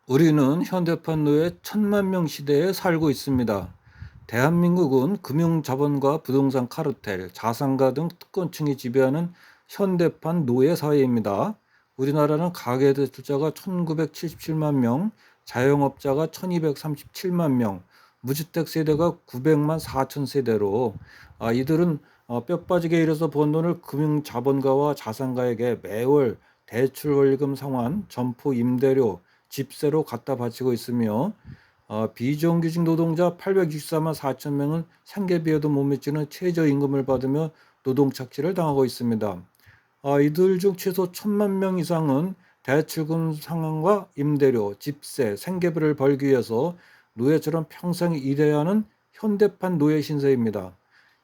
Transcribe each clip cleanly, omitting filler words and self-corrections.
우리는 현대판 노예 1000만 명 시대에 살고 있습니다. 대한민국은 금융자본과 부동산 카르텔, 자산가 등 특권층이 지배하는 현대판 노예 사회입니다. 우리나라는 가계대출자가 1977만 명, 자영업자가 1237만 명, 무주택 세대가 900만 4천 세대로 이들은 뼈 빠지게 일해서 번 돈을 금융자본가와 자산가에게 매월 대출 원리금 상환, 점포 임대료, 집세로 갖다 바치고 있으며 비정규직 노동자 864만 4천 명은 생계비에도 못 미치는 최저임금을 받으며 노동 착취를 당하고 있습니다. 이들 중 최소 1000만 명 이상은 대출금 상환과 임대료, 집세, 생계비를 벌기 위해서 노예처럼 평생 일해야 하는 현대판 노예 신세입니다.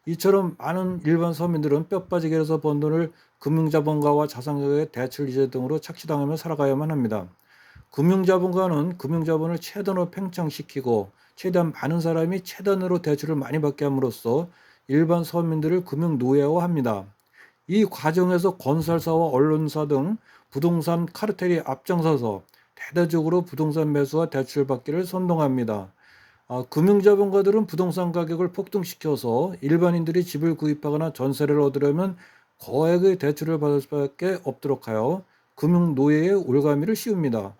이처럼 많은 일반 서민들은 뼈 빠지게 일해서 번 돈을 금융자본가와 자산가의 대출 이자 등으로 착취당하며 살아가야만 합니다. 금융자본가는 금융자본을 최단으로 팽창시키고 최대한 많은 사람이 최단으로 대출을 많이 받게 함으로써 일반 서민들을 금융노예화합니다. 이 과정에서 건설사와 언론사 등 부동산 카르텔이 앞장서서 대대적으로 부동산 매수와 대출 받기를 선동합니다. 금융자본가들은 부동산 가격을 폭등시켜서 일반인들이 집을 구입하거나 전세를 얻으려면 거액의 대출을 받을 수밖에 없도록 하여 금융노예의 올가미를 씌웁니다.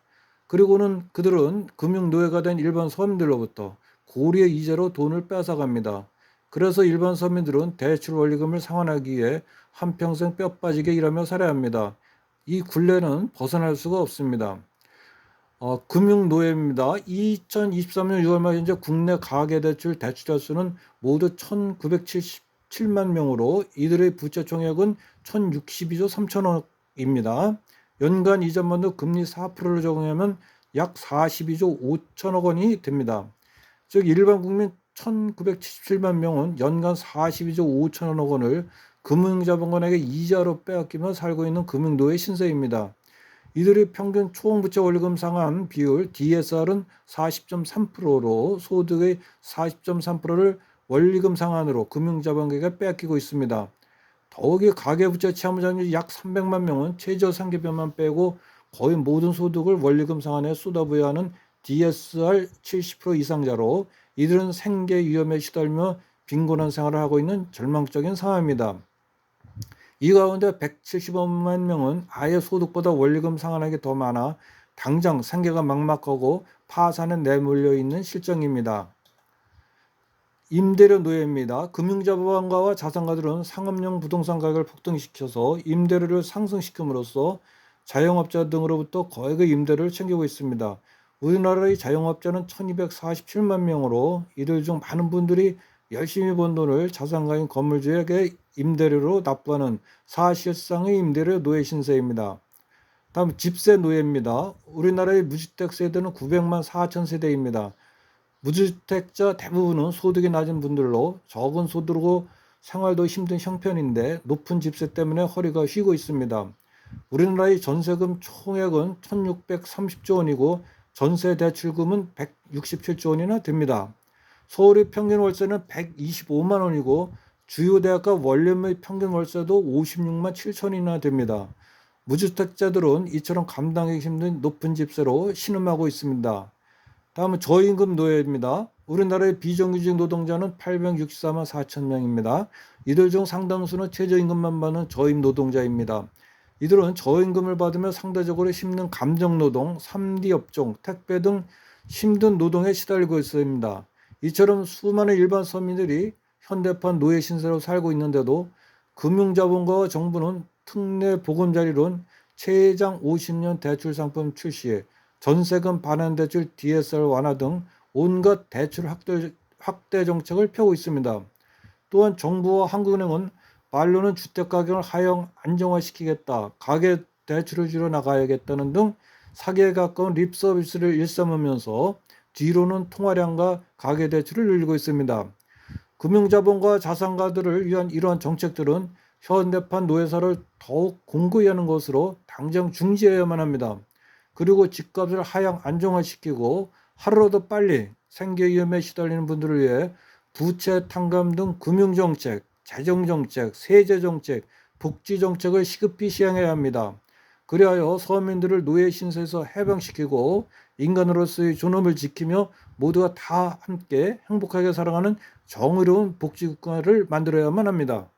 그리고는 그들은 금융노예가 된 일반 서민들로부터 고리의 이자로 돈을 뺏어갑니다. 그래서 일반 서민들은 대출 원리금을 상환하기 위해 한평생 뼈 빠지게 일하며 살아야 합니다. 이 굴레는 벗어날 수가 없습니다. 금융노예입니다. 2023년 6월 말 현재 국내 가계대출 대출자 수는 모두 1977만 명으로 이들의 부채 총액은 1062조 3천억입니다. 연간 이자만도 금리 4%를 적용하면 약 42조 5천억 원이 됩니다. 즉 일반 국민 1977만 명은 연간 42조 5천억 원을 금융자본가에게 이자로 빼앗기며 살고 있는 금융노예 신세입니다. 이들의 평균 총부채 원리금 상환 비율 DSR은 40.3%로 소득의 40.3%를 원리금 상환으로 금융자본가에게 빼앗기고 있습니다. 더욱이 가계부채 채무자율 약 300만 명은 최저생계비만 빼고 거의 모든 소득을 원리금 상환에 쏟아부어야 하는 DSR 70% 이상자로 이들은 생계 위험에 시달리며 빈곤한 생활을 하고 있는 절망적인 상황입니다. 이 가운데 175만 명은 아예 소득보다 원리금 상환액이 더 많아 당장 생계가 막막하고 파산에 내몰려 있는 실정입니다. 임대료 노예입니다. 금융자본가와 자산가들은 상업용 부동산 가격을 폭등시켜서 임대료를 상승시킴으로써 자영업자 등으로부터 거액의 임대료를 챙기고 있습니다. 우리나라의 자영업자는 1247만 명으로 이들 중 많은 분들이 열심히 번 돈을 자산가인 건물주에게 임대료로 납부하는 사실상의 임대료 노예 신세입니다. 다음 집세 노예입니다. 우리나라의 무주택 세대는 900만 4천 세대입니다. 무주택자 대부분은 소득이 낮은 분들로 적은 소득으로 생활도 힘든 형편인데 높은 집세 때문에 허리가 휘고 있습니다. 우리나라의 전세금 총액은 1630조 원이고 전세 대출금은 167조 원이나 됩니다. 서울의 평균 월세는 125만 원이고 주요 대학가 원룸의 평균 월세도 56만 7천이나 됩니다. 무주택자들은 이처럼 감당하기 힘든 높은 집세로 신음하고 있습니다. 다음은 저임금 노예입니다. 우리나라의 비정규직 노동자는 864만 4천 명입니다. 이들 중 상당수는 최저임금만 받는 저임 노동자입니다. 이들은 저임금을 받으며 상대적으로 힘든 감정노동, 3D 업종, 택배 등 힘든 노동에 시달리고 있습니다. 이처럼 수많은 일반 서민들이 현대판 노예 신세로 살고 있는데도 금융자본가와 정부는 특례 보금자리론 최장 50년 대출 상품 출시에 전세금 반환 대출 DSR 완화 등 온갖 대출 확대 정책을 펴고 있습니다. 또한 정부와 한국은행은 말로는 주택가격을 하향 안정화시키겠다, 가계 대출을 줄여 나가야겠다는 등 사기에 가까운 립 서비스를 일삼으면서 뒤로는 통화량과 가계 대출을 늘리고 있습니다. 금융자본과 자산가들을 위한 이러한 정책들은 현대판 노예사를 더욱 공고히 하는 것으로 당장 중지해야만 합니다. 그리고 집값을 하향 안정화시키고 하루라도 빨리 생계 위험에 시달리는 분들을 위해 부채 탕감 등 금융정책, 재정정책, 세제정책, 복지정책을 시급히 시행해야 합니다. 그리하여 서민들을 노예 신세에서 해방시키고 인간으로서의 존엄을 지키며 모두가 다 함께 행복하게 살아가는 정의로운 복지국가를 만들어야만 합니다.